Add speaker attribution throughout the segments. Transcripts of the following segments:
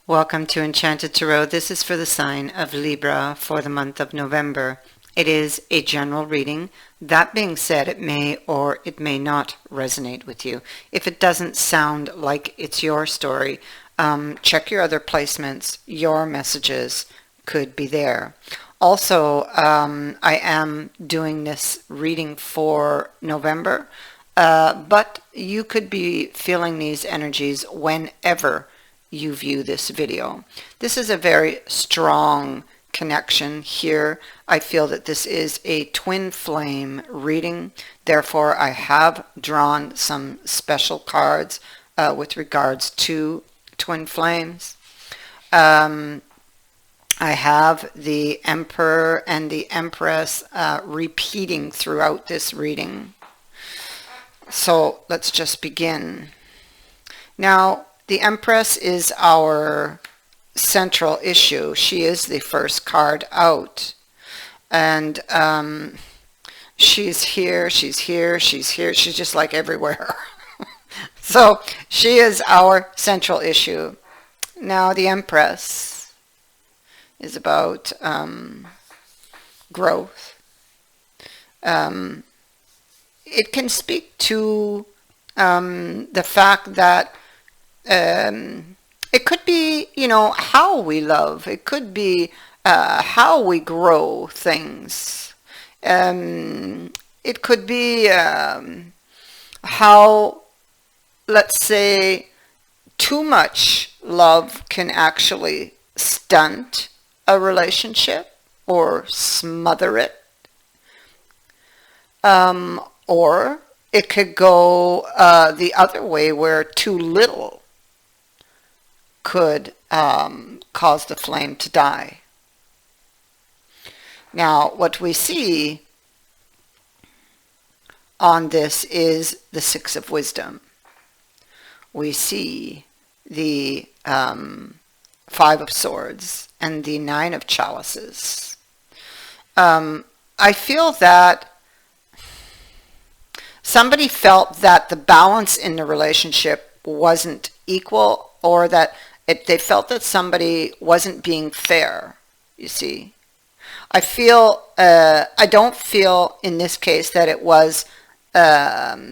Speaker 1: Welcome to Enchanted Tarot. This is for the sign of Libra for the month of November. It is a general reading. That being said, it may or it may not resonate with you. If it doesn't sound like it's your story, check your other placements. Your messages could be there. Also, I am doing this reading for November, but you could be feeling these energies whenever you view this video. This is a very strong connection here. I feel that this is a twin flame reading. Therefore, I have drawn some special cards with regards to twin flames. I have the Emperor and the Empress repeating throughout this reading. So let's just begin. Now, the Empress is our central issue. She is the first card out. And she's here, she's here, she's here. She's just like everywhere. So she is our central issue. Now the Empress is about growth. It can speak to the fact that it could be, how we love. It could be how we grow things. It could be how, let's say, too much love can actually stunt a relationship or smother it. Or it could go the other way, where too little could cause the flame to die. Now, what we see on this is the Six of Wisdom. We see the Five of Swords and the Nine of Chalices. I feel that somebody felt that the balance in the relationship wasn't equal, or that they felt that somebody wasn't being fair, you see. I don't feel in this case that it was a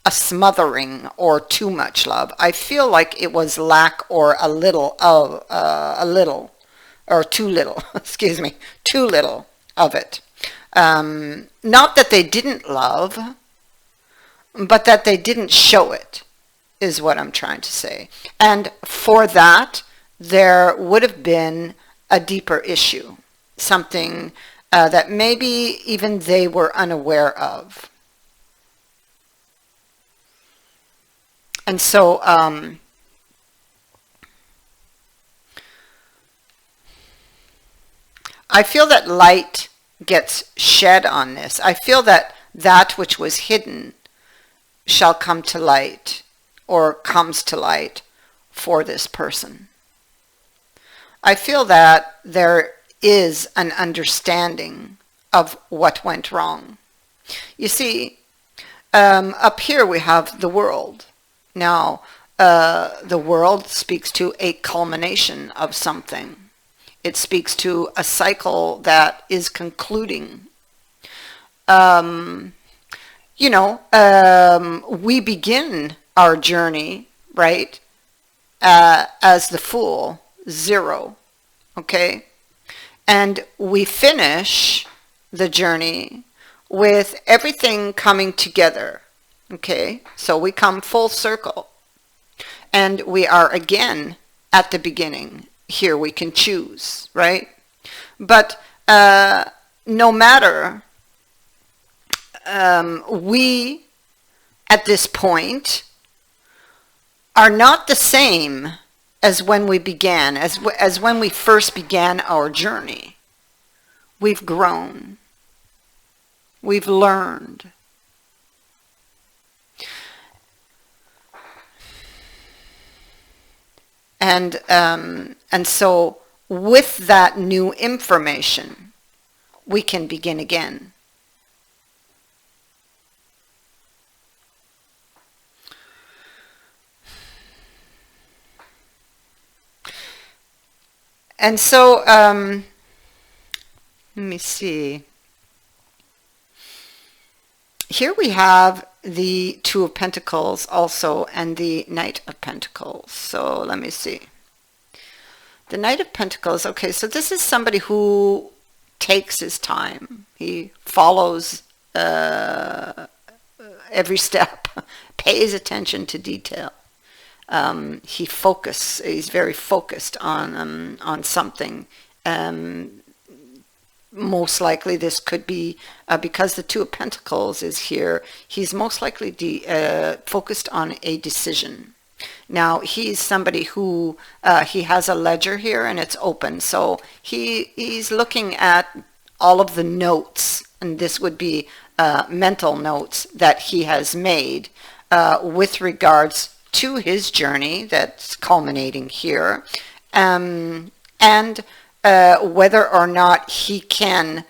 Speaker 1: smothering or too much love. I feel like it was lack or a little of, or too little, excuse me, too little of it. Not that they didn't love, but that they didn't show it, is what I'm trying to say. And for that, there would have been a deeper issue, something that maybe even they were unaware of. And so I feel that light gets shed on this. I feel that that which was hidden shall come to light, or comes to light for this person. I feel that there is an understanding of what went wrong. You see, up here we have the world. Now, the world speaks to a culmination of something. It speaks to a cycle that is concluding. We begin our journey, right, as the Fool, 0, okay? And we finish the journey with everything coming together, okay? So we come full circle, and we are again at the beginning. Here we can choose, right? But no matter, we at this point are not the same as when we began, as when we first began our journey. We've grown. We've learned. And so with that new information, we can begin again. And so, let me see. Here we have the Two of Pentacles also and the Knight of Pentacles. So let me see. The Knight of Pentacles, okay, so this is somebody who takes his time. He follows every step, pays attention to detail. He's very focused on something. Most likely this could be because the Two of Pentacles is here, he's most likely focused on a decision. Now he's somebody who he has a ledger here and it's open, so he's looking at all of the notes, and this would be mental notes that he has made with regards to his journey that's culminating here, and whether or not he can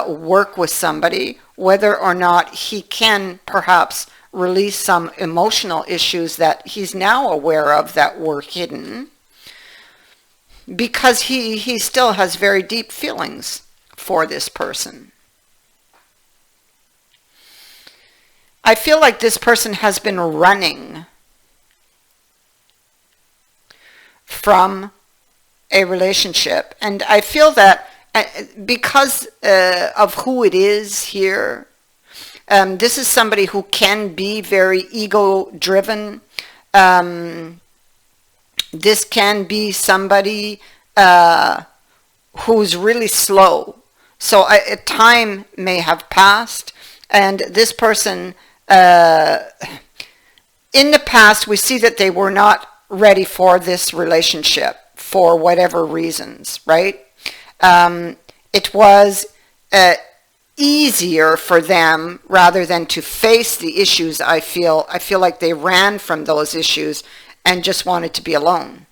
Speaker 1: work with somebody, whether or not he can perhaps release some emotional issues that he's now aware of that were hidden, because he still has very deep feelings for this person. I feel like this person has been running from a relationship, and I feel that because of who it is here, this is somebody who can be very ego driven. This can be somebody who's really slow, so time may have passed, and this person in the past, we see that they were not ready for this relationship for whatever reasons, right? It was easier for them rather than to face the issues. I feel like they ran from those issues and just wanted to be alone,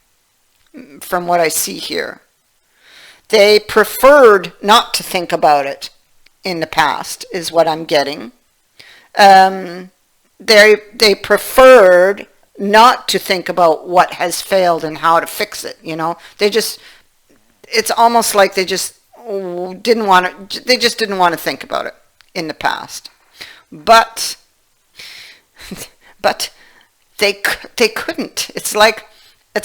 Speaker 1: from what I see here. They preferred not to think about it in the past, is what I'm getting. They preferred not to think about what has failed and how to fix it. You know, it's almost like they just didn't want to think about it in the past. But they couldn't. It's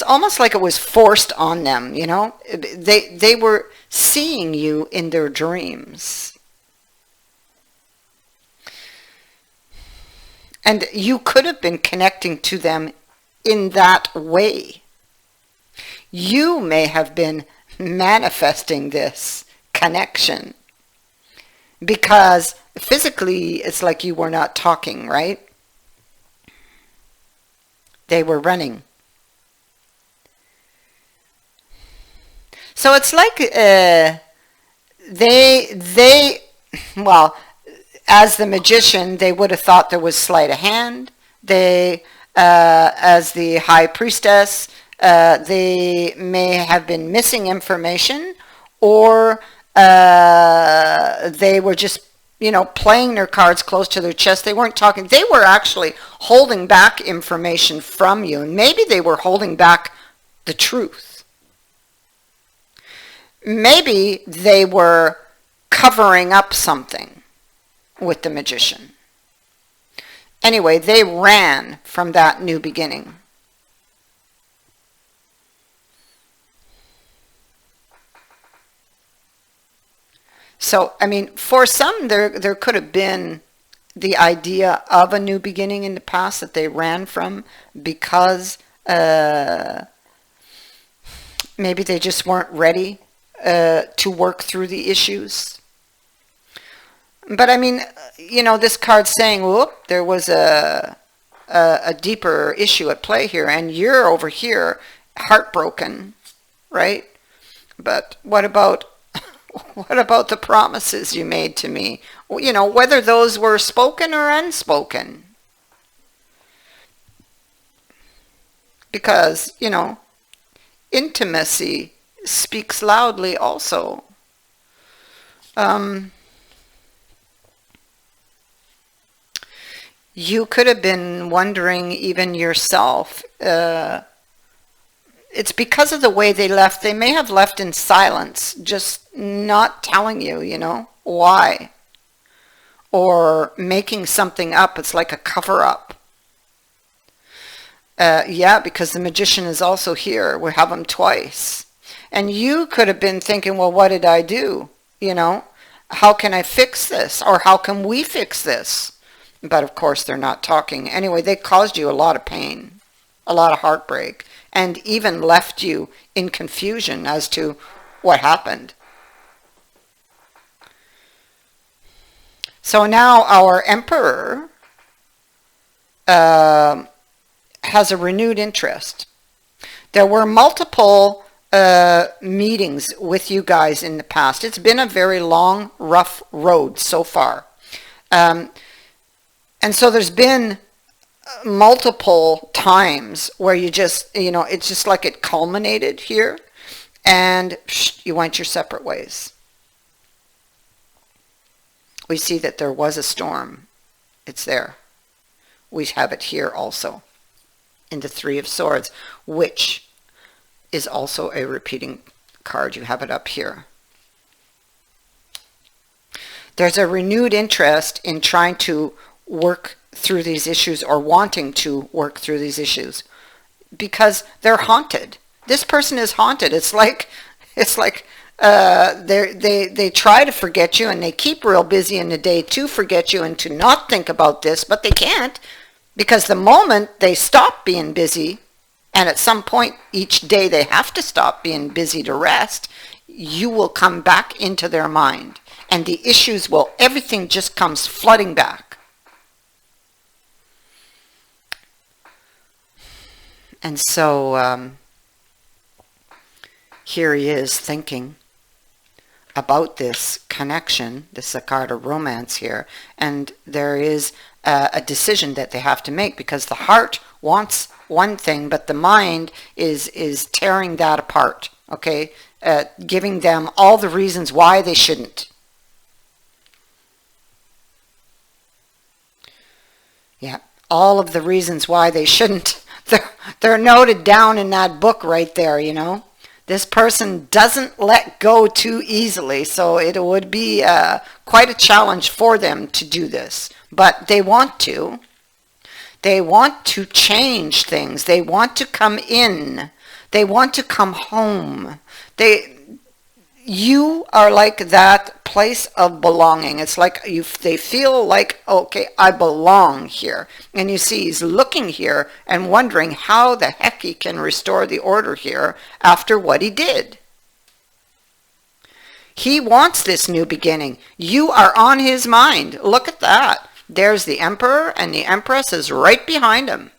Speaker 1: almost like it was forced on them, you know. They were seeing you in their dreams. And you could have been connecting to them in that way. You may have been manifesting this connection because physically it's like you were not talking, right? They were running. So it's like well, as the Magician, they would have thought there was sleight of hand. They, as the High Priestess, they may have been missing information, or they were just, you know, playing their cards close to their chest. They weren't talking. They were actually holding back information from you, and maybe they were holding back the truth. Maybe they were covering up something with the Magician. Anyway, they ran from that new beginning. So, I mean, for some, there could have been the idea of a new beginning in the past that they ran from because maybe they just weren't ready to work through the issues. But I mean, you know, this card's saying, whoop, there was a deeper issue at play here, and you're over here heartbroken, right? But what about the promises you made to me? You know, whether those were spoken or unspoken. Because, you know, intimacy speaks loudly also. You could have been wondering even yourself if it's because of the way they left. They may have left in silence, just not telling you, you know, why. Or making something up. It's like a cover-up. Yeah, because the magician is also here. We have him twice. And you could have been thinking, well, what did I do? You know, how can I fix this? Or how can we fix this? But of course, they're not talking. Anyway, they caused you a lot of pain, a lot of heartbreak, and even left you in confusion as to what happened. So now our emperor has a renewed interest. There were multiple meetings with you guys in the past. It's been a very long, rough road so far. And so there's been multiple times where you just, you know, it's just like it culminated here and you went your separate ways. We see that there was a storm. It's there. We have it here also in the Three of Swords, which is also a repeating card. You have it up here. There's a renewed interest in trying to work through these issues, or wanting to work through these issues, because they're haunted. This person is haunted. It's like they try to forget you, and they keep real busy in the day to forget you and to not think about this, but they can't, because the moment they stop being busy, and at some point each day they have to stop being busy to rest, you will come back into their mind, and the issues will, everything just comes flooding back. And so here he is thinking about this connection. This is a card of romance here. And there is a decision that they have to make, because the heart wants one thing, but the mind is tearing that apart, okay? Giving them all the reasons why they shouldn't. Yeah, all of the reasons why they shouldn't. They're noted down in that book right there, you know. This person doesn't let go too easily, so it would be quite a challenge for them to do this. But they want to. They want to change things. They want to come in. They want to come home. You are like that place of belonging. It's like they feel like, okay, I belong here. And you see, he's looking here and wondering how the heck he can restore the order here after what he did. He wants this new beginning. You are on his mind. Look at that. There's the Emperor, and the Empress is right behind him.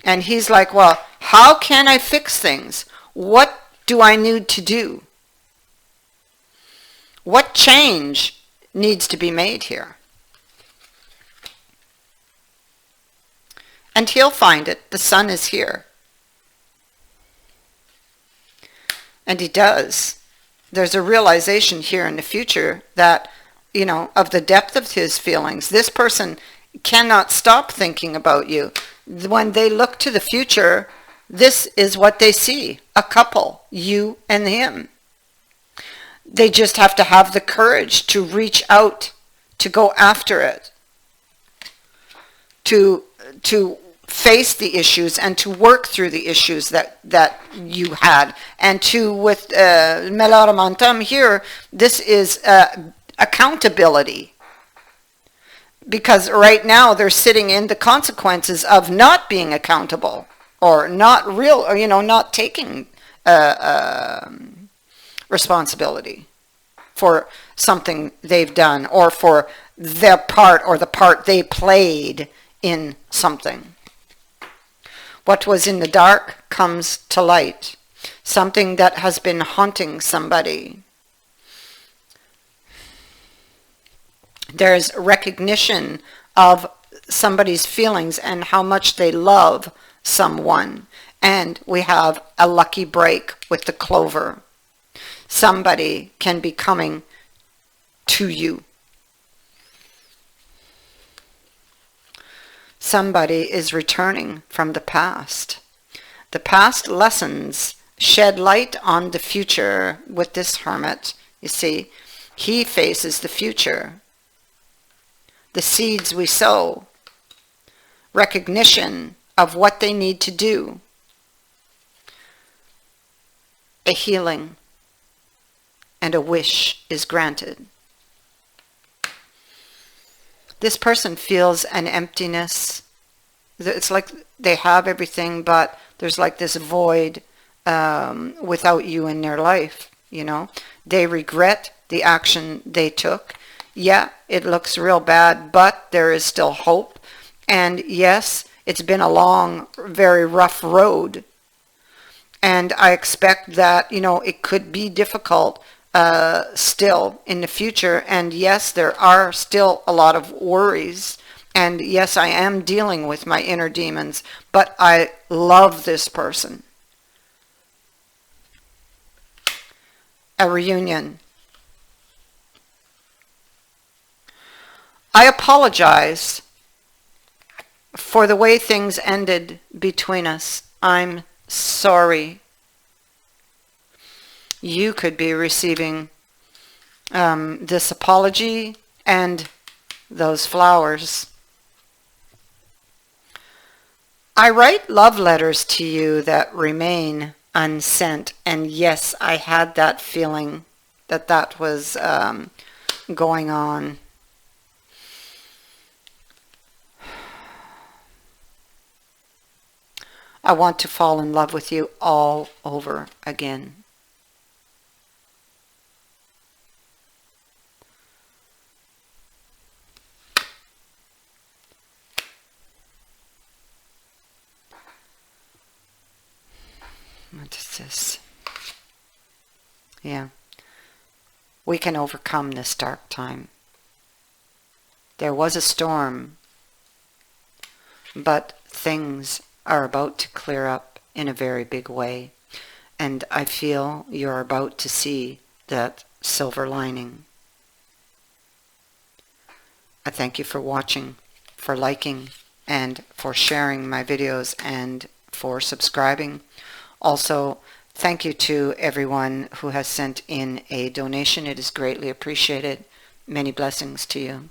Speaker 1: And he's like, well, how can I fix things? What do I need to do? What change needs to be made here? And he'll find it. The sun is here. And he does. There's a realization here in the future that, you know, of the depth of his feelings. This person cannot stop thinking about you. When they look to the future, this is what they see. A couple, you and him. They just have to have the courage to reach out, to go after it, to face the issues and to work through the issues that you had. And with Melaramantam here, this is accountability. Because right now they're sitting in the consequences of not being accountable, or not real, or, you know, not taking responsibility for something they've done, or for their part, or the part they played in something. What was in the dark comes to light. Something that has been haunting somebody. There's recognition of somebody's feelings and how much they love someone. And we have a lucky break with the clover. Somebody can be coming to you. Somebody is returning from the past. The past lessons shed light on the future with this hermit. You see, he faces the future. The seeds we sow, recognition of what they need to do, a healing, and a wish is granted. This person feels an emptiness. It's like they have everything, but there's like this void without you in their life, you know. They regret the action they took. Yeah, it looks real bad, but there is still hope. And yes, it's been a long, very rough road. And I expect that, you know, it could be difficult still in the future. And yes, there are still a lot of worries. And yes, I am dealing with my inner demons, but I love this person. A reunion. I apologize for the way things ended between us. I'm sorry. You could be receiving this apology and those flowers. I write love letters to you that remain unsent. And yes, I had that feeling that that was going on. I want to fall in love with you all over again. What is this? Yeah. We can overcome this dark time. There was a storm, but things are about to clear up in a very big way. And I feel you're about to see that silver lining. I thank you for watching, for liking, and for sharing my videos, and for subscribing. Also, thank you to everyone who has sent in a donation. It is greatly appreciated. Many blessings to you.